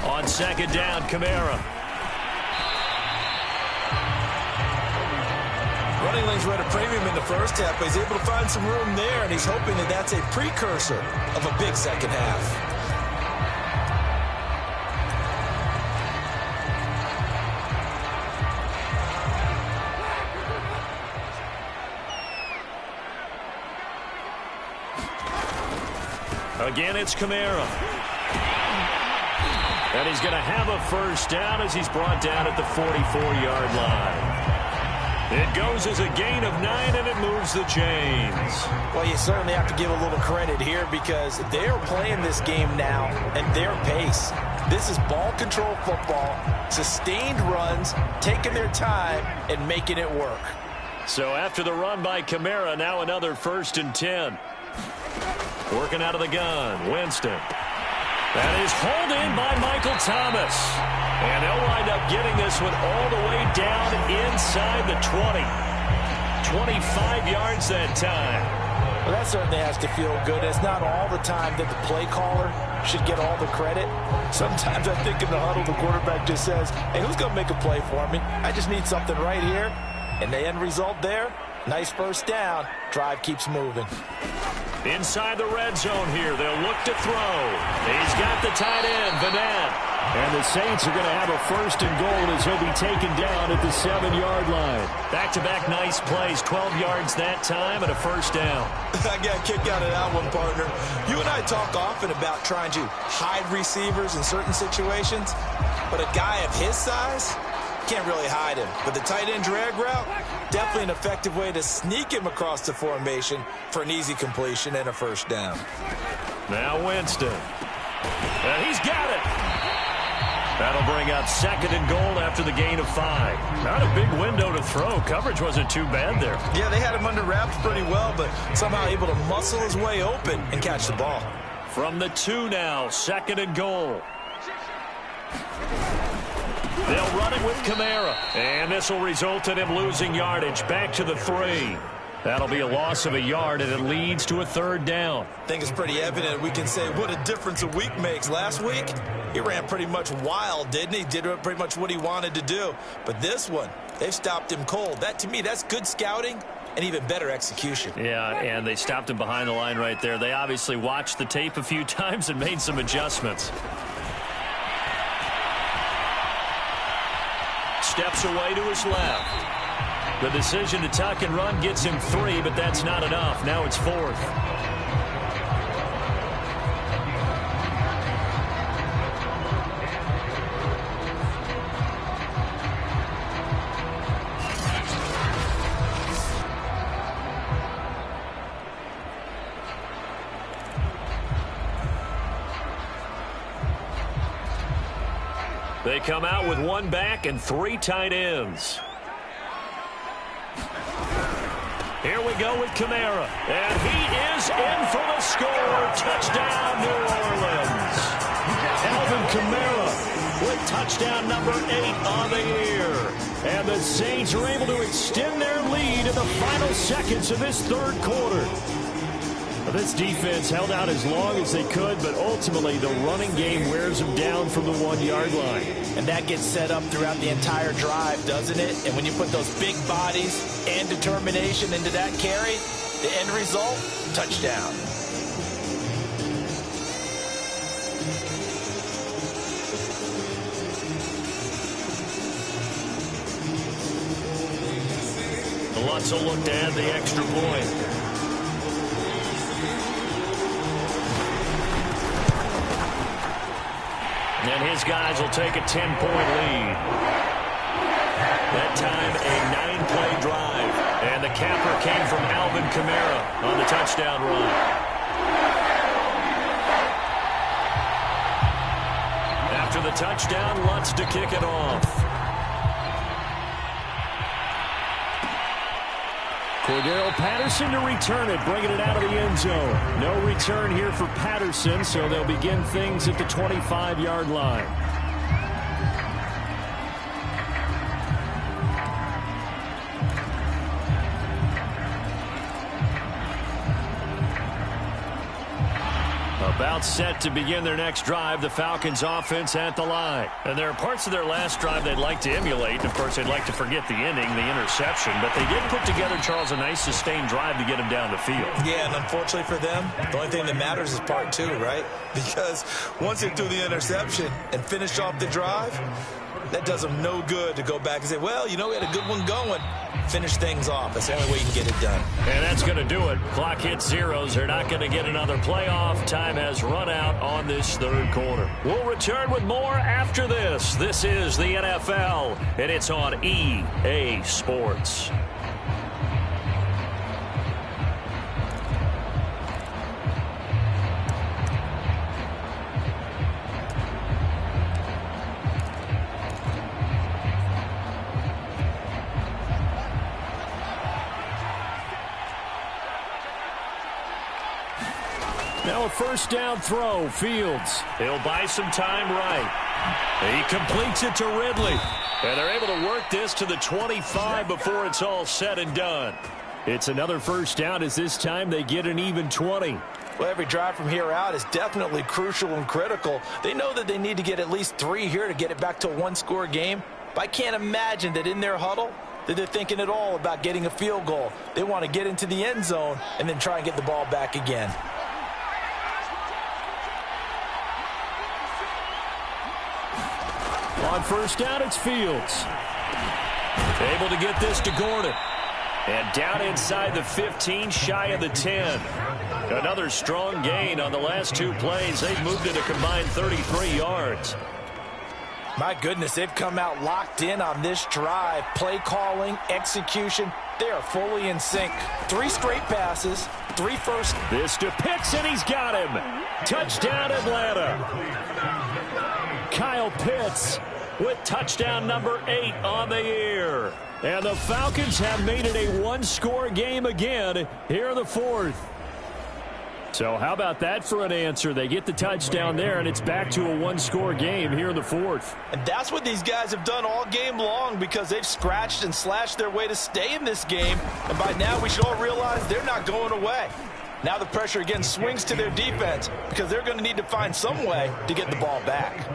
On 2nd down, Kamara. running lanes were at a premium in the first half, but he's able to find some room there, and he's hoping that that's a precursor of a big second half. Again, it's Kamara. And he's going to have a first down as he's brought down at the 44-yard line. It goes as a gain of 9, and it moves the chains. Well, you certainly have to give a little credit here because they're playing this game now at their pace. This is ball control football, sustained runs, taking their time, and making it work. So after the run by Kamara, now another 1st and 10. Working out of the gun, Winston. That is hauled in by Michael Thomas. And they'll wind up getting this one all the way down inside the 20. 25 yards that time. Well, that certainly has to feel good. It's not all the time that the play caller should get all the credit. Sometimes I think in the huddle, the quarterback just says, hey, who's going to make a play for me? I just need something right here. And the end result there, nice first down. Drive keeps moving. Inside the red zone here, they'll look to throw. He's got the tight end, Vanette. And the Saints are going to have a 1st and goal as he'll be taken down at the 7-yard line. Back-to-back nice plays, 12 yards that time and a first down. I got a kick out of that one, partner. You and I talk often about trying to hide receivers in certain situations, but a guy of his size can't really hide him. But the tight end drag route, definitely an effective way to sneak him across the formation for an easy completion and a first down. Now Winston. And he's got it. That'll bring up 2nd and goal after the gain of 5. Not a big window to throw. Coverage wasn't too bad there. Yeah, they had him under wraps pretty well, but somehow able to muscle his way open and catch the ball. From the 2 now, 2nd and goal. They'll run it with Kamara. And this will result in him losing yardage. Back to the 3. That'll be a loss of a yard, and it leads to a 3rd down. I think it's pretty evident we can say what a difference a week makes. Last week, he ran pretty much wild, didn't he? Did pretty much what he wanted to do. But this one, they've stopped him cold. That, to me, that's good scouting and even better execution. Yeah, and they stopped him behind the line right there. They obviously watched the tape a few times and made some adjustments. Steps away to his left. The decision to tuck and run gets him 3, but that's not enough. Now it's 4th. They come out with 1 back and 3 tight ends. Here we go with Kamara. And he is in for the score. Touchdown, New Orleans. Alvin Kamara with touchdown number 8 on the year. And the Saints are able to extend their lead in the final seconds of this 3rd quarter. Well, this defense held out as long as they could, but ultimately the running game wears them down from the 1-yard line. And that gets set up throughout the entire drive, doesn't it? And when you put those big bodies and determination into that carry, the end result, touchdown. Lutz will look to add the extra point. And his guys will take a 10-point lead. That time, a 9-play drive. And the capper came from Alvin Kamara on the touchdown run. After the touchdown, Lutz to kick it off. Cordero Patterson to return it, bringing it out of the end zone. No return here for Patterson, so they'll begin things at the 25-yard line. A About set to begin their next drive, the Falcons offense at the line. And there are parts of their last drive they'd like to emulate. And, of course, they'd like to forget the ending, the interception. But they did put together, Charles, a nice sustained drive to get them down the field. Yeah, and unfortunately for them, the only thing that matters is part two, right? Because once they threw the interception and finished off the drive, that does them no good to go back and say, well, you know, we had a good one going. Finish things off. That's the only way you can get it done. And that's going to do it. Clock hits zeros. They're not going to get another playoff. Time has run out on this third quarter. We'll return with more after this. This is the NFL, and it's on EA Sports. Now a first down throw, Fields. He'll buy some time right. He completes it to Ridley. And they're able to work this to the 25 before it's all said and done. It's another first down as this time they get an even 20. Well, every drive from here out is definitely crucial and critical. They know that they need to get at least 3 here to get it back to a one-score game. But I can't imagine that in their huddle that they're thinking at all about getting a field goal. They want to get into the end zone and then try and get the ball back again. On first down, it's Fields. Able to get this to Gordon. And down inside the 15, shy of the 10. Another strong gain on the last 2 plays. They've moved it a combined 33 yards. My goodness, they've come out locked in on this drive. Play calling, execution, they are fully in sync. 3 straight passes, 3 first. This to Pitts, and he's got him. Touchdown, Atlanta. Kyle Pitts with touchdown number 8 on the year. And the Falcons have made it a one-score game again here in the fourth. So how about that for an answer? They get the touchdown there, and it's back to a one-score game here in the fourth. And that's what these guys have done all game long because they've scratched and slashed their way to stay in this game. And by now we should all realize they're not going away. Now the pressure again swings to their defense because they're going to need to find some way to get the ball back.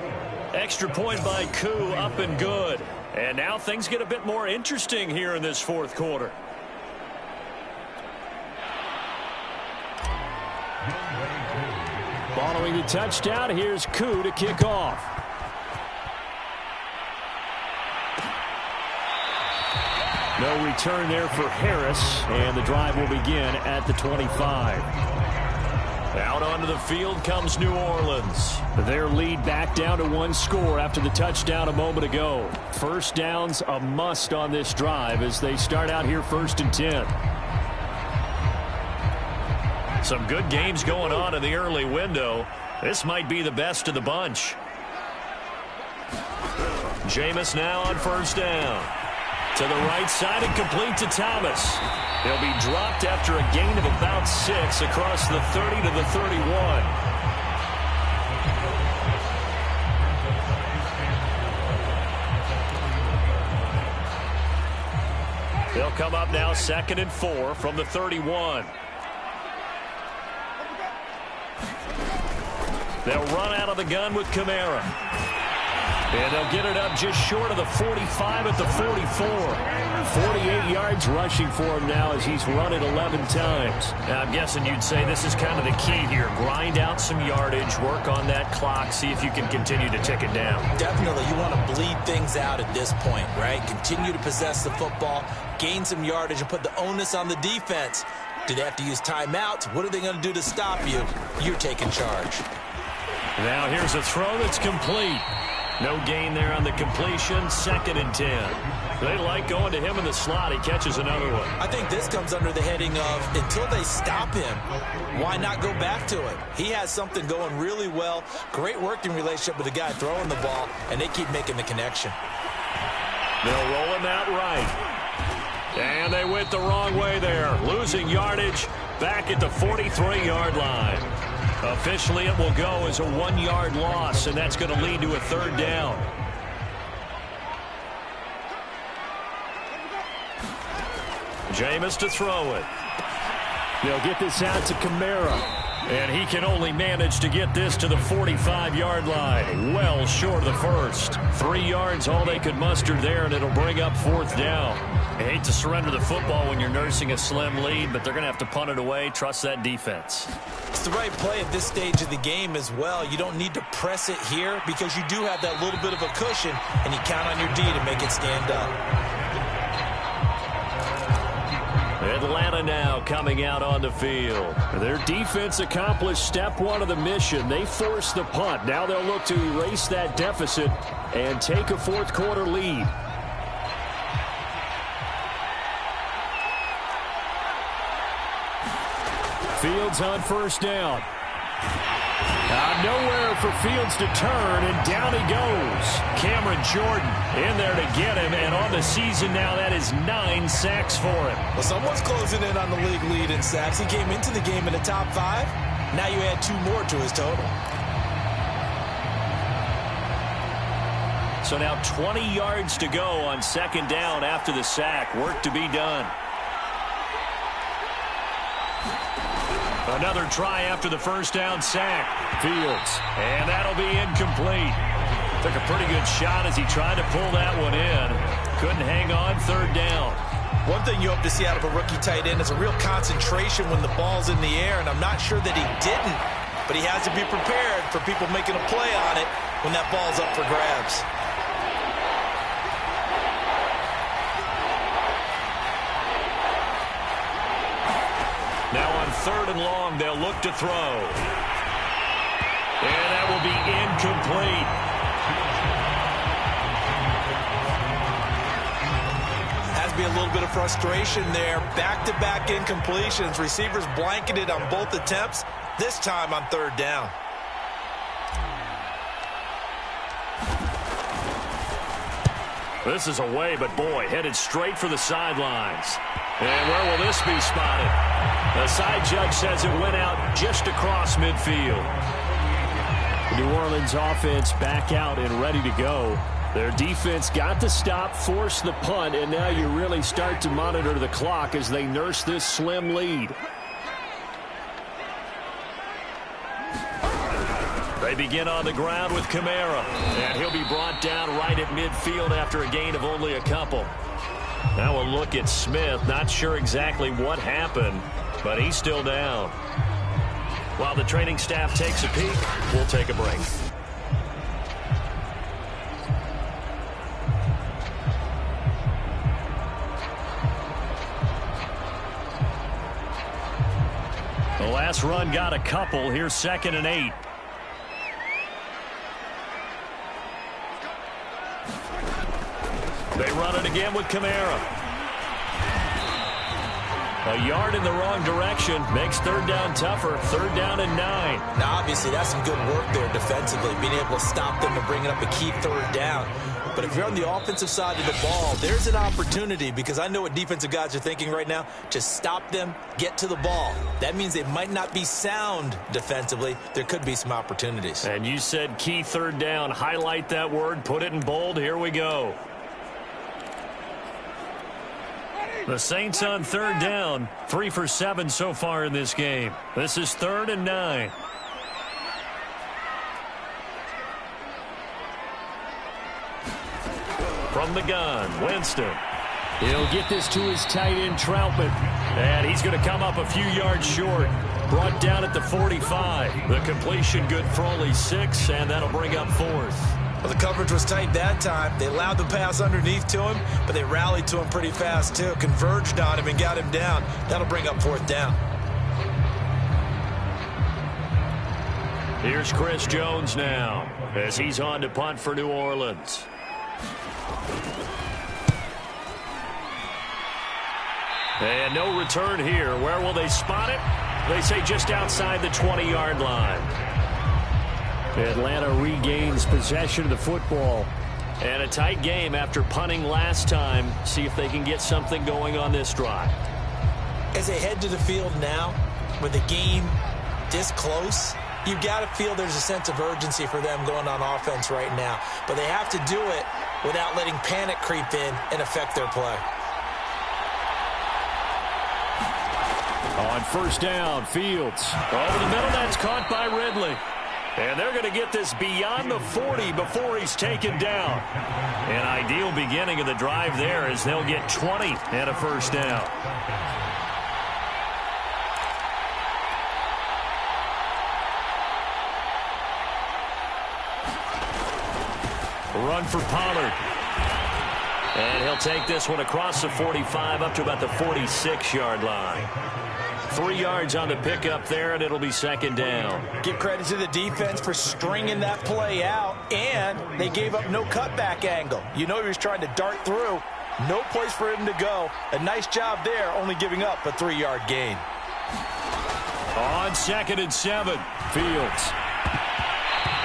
Extra point by Koo, up and good. And now things get a bit more interesting here in this fourth quarter. Following the touchdown, here's Koo to kick off. No return there for Harris, and the drive will begin at the 25. Out onto the field comes New Orleans. Their lead back down to 1 score after the touchdown a moment ago. First down's a must on this drive as they start out here 1st and 10. Some good games going on in the early window. This might be the best of the bunch. Jameis now on first down. To the right side and complete to Thomas. He'll be dropped after a gain of about 6 across the 30 to the 31. They'll come up now 2nd and 4 from the 31. They'll run out of the gun with Kamara. And they'll get it up just short of the 45 at the 44. 48 yards rushing for him now as he's run it 11 times. Now, I'm guessing you'd say this is kind of the key here. Grind out some yardage, work on that clock, see if you can continue to tick it down. Definitely, you want to bleed things out at this point, right? Continue to possess the football, gain some yardage, and put the onus on the defense. Do they have to use timeouts? What are they going to do to stop you? You're taking charge. Now here's a throw that's complete. No gain there on the completion. 2nd and 10. They like going to him in the slot. He catches another one. I think this comes under the heading of until they stop him, why not go back to it? He has something going really well. Great working relationship with the guy throwing the ball, and they keep making the connection. They'll roll him out right. And they went the wrong way there. Losing yardage back at the 43-yard line. Officially, it will go as a 1-yard loss, and that's going to lead to a 3rd down. Jameis to throw it. They'll get this out to Kamara. And he can only manage to get this to the 45-yard line. Well short of the first. 3 yards, all they could muster there, and it'll bring up 4th down. I hate to surrender the football when you're nursing a slim lead, but they're going to have to punt it away. Trust that defense. It's the right play at this stage of the game as well. You don't need to press it here because you do have that little bit of a cushion, and you count on your D to make it stand up. Atlanta now coming out on the field. Their defense accomplished step 1 of the mission. They forced the punt. Now they'll look to erase that deficit and take a 4th quarter lead. Fields on 1st down. Nowhere for Fields to turn, and down he goes. Cameron Jordan in there to get him, and on the season now, that is 9 sacks for him. Well, someone's closing in on the league lead in sacks. He came into the game in the top 5. Now you add 2 more to his total. So now 20 yards to go on 2nd down after the sack. Work to be done. Another try after the 1st down sack. Fields. And that'll be incomplete. Took a pretty good shot as he tried to pull that one in. Couldn't hang on 3rd down. One thing you hope to see out of a rookie tight end is a real concentration when the ball's in the air, and I'm not sure that he didn't, but he has to be prepared for people making a play on it when that ball's up for grabs. Now on 3rd and long, they'll look to throw. And that will be incomplete. Has to be a little bit of frustration there. Back-to-back incompletions. Receivers blanketed on both attempts, this time on 3rd down. This is away, but boy, headed straight for the sidelines. And where will this be spotted? The side judge says it went out just across midfield. The New Orleans offense back out and ready to go. Their defense got the stop, forced the punt, and now you really start to monitor the clock as they nurse this slim lead. They begin on the ground with Kamara, and he'll be brought down right at midfield after a gain of only a couple. Now a look at Smith. Not sure exactly what happened, but he's still down. While the training staff takes a peek, we'll take a break. The last run got a couple. Here's 2nd and 8. They run it again with Kamara. A yard in the wrong direction makes 3rd down tougher. 3rd down and 9. Now, obviously, that's some good work there defensively, being able to stop them and bringing up a key 3rd down. But if you're on the offensive side of the ball, there's an opportunity, because I know what defensive guys are thinking right now. Just stop them, get to the ball. That means they might not be sound defensively. There could be some opportunities. And you said key 3rd down. Highlight that word. Put it in bold. Here we go. The Saints on 3rd down, 3 for 7 so far in this game. This is 3rd and 9. From the gun, Winston. He'll get this to his tight end, Troutman. And he's going to come up a few yards short. Brought down at the 45. The completion good for only 6, and that'll bring up 4th. Well, the coverage was tight that time. They allowed the pass underneath to him, but they rallied to him pretty fast, too. Converged on him and got him down. That'll bring up 4th down. Here's Chris Jones now as he's on to punt for New Orleans. And no return here. Where will they spot it? They say just outside the 20-yard line. Atlanta regains possession of the football. And a tight game after punting last time. See if they can get something going on this drive. As they head to the field now, with the game this close, you've got to feel there's a sense of urgency for them going on offense right now. But they have to do it without letting panic creep in and affect their play. On first down, Fields. Over the middle, that's caught by Ridley. And they're going to get this beyond the 40 before he's taken down. An ideal beginning of the drive there as they'll get 20 and a first down. Run for Pollard. And he'll take this one across the 45 up to about the 46-yard line. 3 yards on the pickup there, and it'll be second down. Give credit to the defense for stringing that play out, and they gave up no cutback angle. You know he was trying to dart through. No place for him to go. A nice job there, only giving up a 3-yard gain. On 2nd and 7, Fields.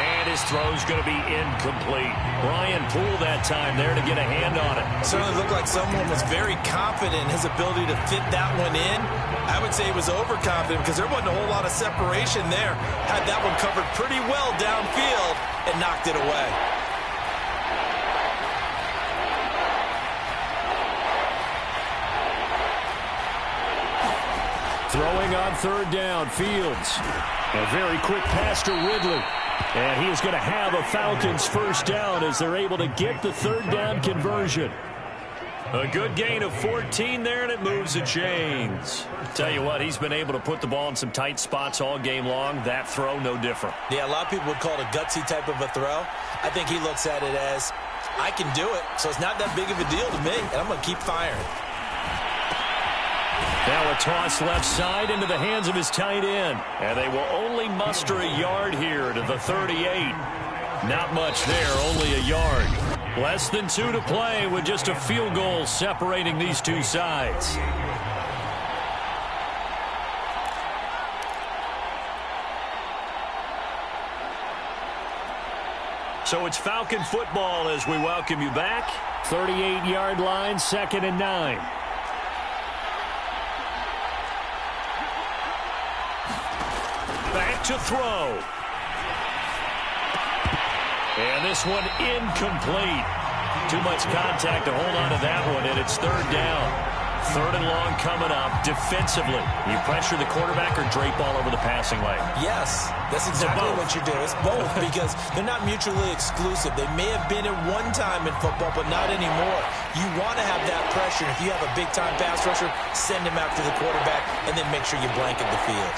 And his throw's going to be incomplete. Ryan Poole that time there to get a hand on it. Certainly looked like someone was very confident in his ability to fit that one in. I would say he was overconfident because there wasn't a whole lot of separation there. Had that one covered pretty well downfield and knocked it away. Throwing on third down, Fields. A very quick pass to Ridley. And he is going to have a Falcons first down as they're able to get the third down conversion. A good gain of 14 there, and it moves the chains. Tell you what, he's been able to put the ball in some tight spots all game long. That throw, no different. Yeah, a lot of people would call it a gutsy type of a throw. I think he looks at it as, I can do it, so it's not that big of a deal to me, and I'm going to keep firing. Now a toss left side into the hands of his tight end. And they will only muster a yard here to the 38. Not much there, only a yard. Less than 2 to play with just a field goal separating these two sides. So it's Falcon football as we welcome you back. 38-yard line, 2nd and 9. Back to throw. And this one incomplete. Too much contact to hold on to that one, and it's third down. 3rd and long coming up. Defensively, you pressure the quarterback or drape all over the passing lane? Yes, that's exactly what you do. It's both because they're not mutually exclusive. They may have been at one time in football, but not anymore. You want to have that pressure. If you have a big-time pass rusher, send him after the quarterback, and then make sure you blanket the field.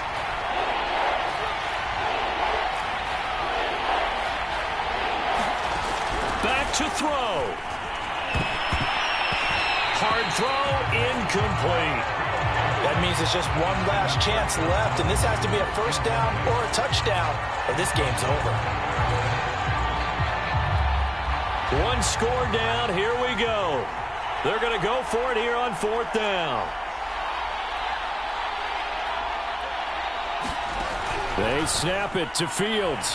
Back to throw. Hard throw, incomplete. That means it's just one last chance left, and this has to be a first down or a touchdown, or this game's over. One score down, here we go. They're going to go for it here on 4th down. They snap it to Fields.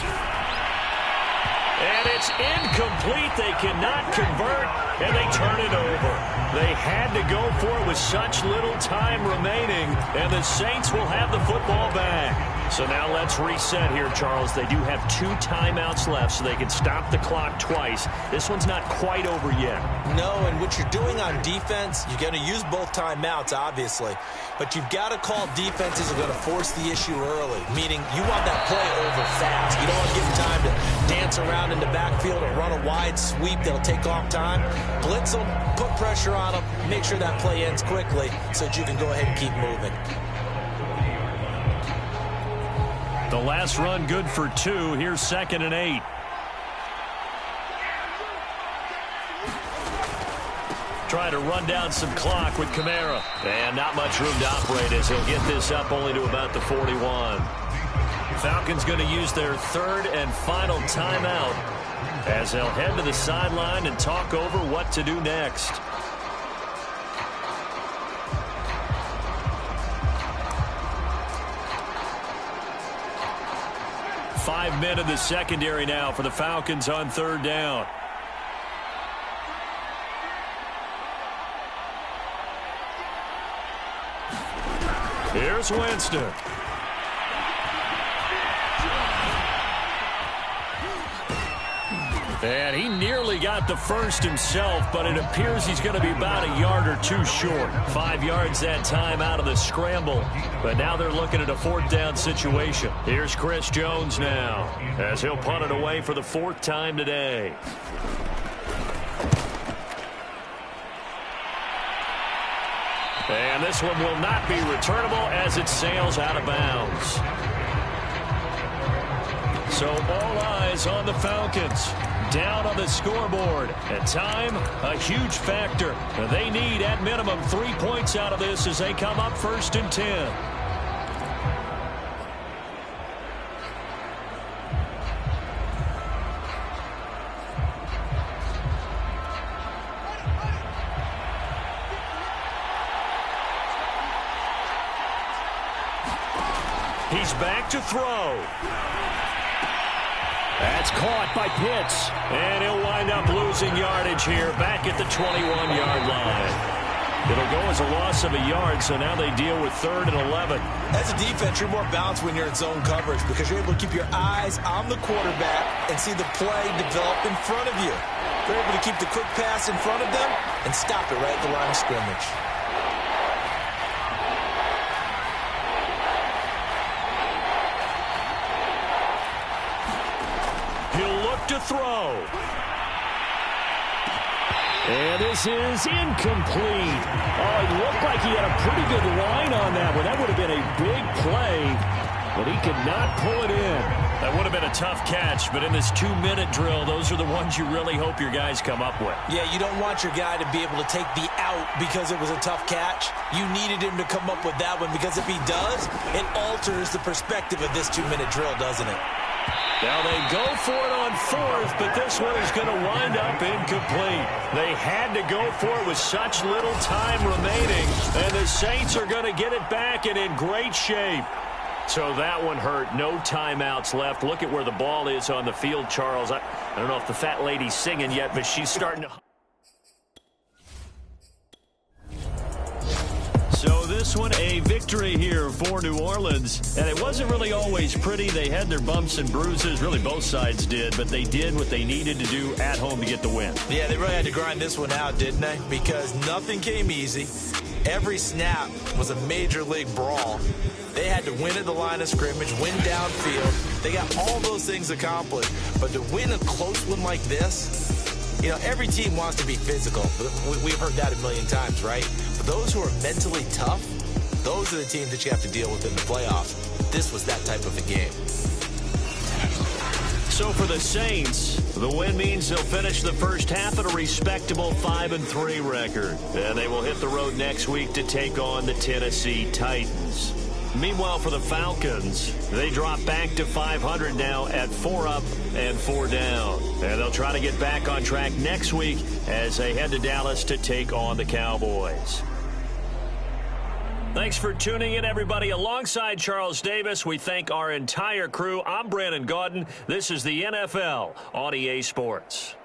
And it's incomplete. They cannot convert, and they turn it over. They had to go for it with such little time remaining, and the Saints will have the football back. So now let's reset here, Charles. They do have 2 timeouts left, so they can stop the clock twice. This one's not quite over yet. No, and what you're doing on defense, you're going to use both timeouts, obviously. But you've got to call defenses are going to force the issue early, meaning you want that play over fast. You don't want to give them time to dance around in the backfield or run a wide sweep that'll take off time. Blitz them, put pressure on them, make sure that play ends quickly so that you can go ahead and keep moving. The last run good for 2. Here's 2nd and 8. Trying to run down some clock with Kamara. And not much room to operate as he'll get this up only to about the 41. Falcons going to use their 3rd and final timeout as they'll head to the sideline and talk over what to do next. Five men in the secondary now for the Falcons on 3rd down. Here's Winston. And he nearly got the first himself, but it appears he's going to be about a yard or two short. 5 yards that time out of the scramble. But now they're looking at a 4th down situation. Here's Chris Jones now, as he'll punt it away for the 4th time today. And this one will not be returnable as it sails out of bounds. So all eyes on the Falcons. Down on the scoreboard. At time, a huge factor. They need, at minimum, 3 points out of this as they come up 1st and 10. He's back to throw. That's caught by Pitts. And he'll wind up losing yardage here back at the 21-yard line. It'll go as a loss of a yard, so now they deal with 3rd and 11. As a defense, you're more balanced when you're in zone coverage because you're able to keep your eyes on the quarterback and see the play develop in front of you. They're able to keep the quick pass in front of them and stop it right at the line of scrimmage. To throw. And this is incomplete. Oh, it looked like he had a pretty good line on that one. That would have been a big play, but he could not pull it in. That would have been a tough catch, but in this 2-minute drill, those are the ones you really hope your guys come up with. Yeah, you don't want your guy to be able to take the out because it was a tough catch. You needed him to come up with that one because if he does, it alters the perspective of this 2-minute drill, doesn't it? Now they go for it on 4th, but this one is going to wind up incomplete. They had to go for it with such little time remaining, and the Saints are going to get it back and in great shape. So that one hurt. No timeouts left. Look at where the ball is on the field, Charles. I don't know if the fat lady's singing yet, but she's starting to... So this one, a victory here for New Orleans. And it wasn't really always pretty. They had their bumps and bruises. Really, both sides did. But they did what they needed to do at home to get the win. Yeah, they really had to grind this one out, didn't they? Because nothing came easy. Every snap was a major league brawl. They had to win at the line of scrimmage, win downfield. They got all those things accomplished. But to win a close one like this, you know, every team wants to be physical. We've heard that a million times, right? But those who are mentally tough, those are the teams that you have to deal with in the playoffs. This was that type of a game. So for the Saints, the win means they'll finish the first half at a respectable 5-3 record. And they will hit the road next week to take on the Tennessee Titans. Meanwhile, for the Falcons, they drop back to 500 now at 4 up and 4 down. And they'll try to get back on track next week as they head to Dallas to take on the Cowboys. Thanks for tuning in, everybody. Alongside Charles Davis, we thank our entire crew. I'm Brandon Gaudin. This is the NFL on EA Sports.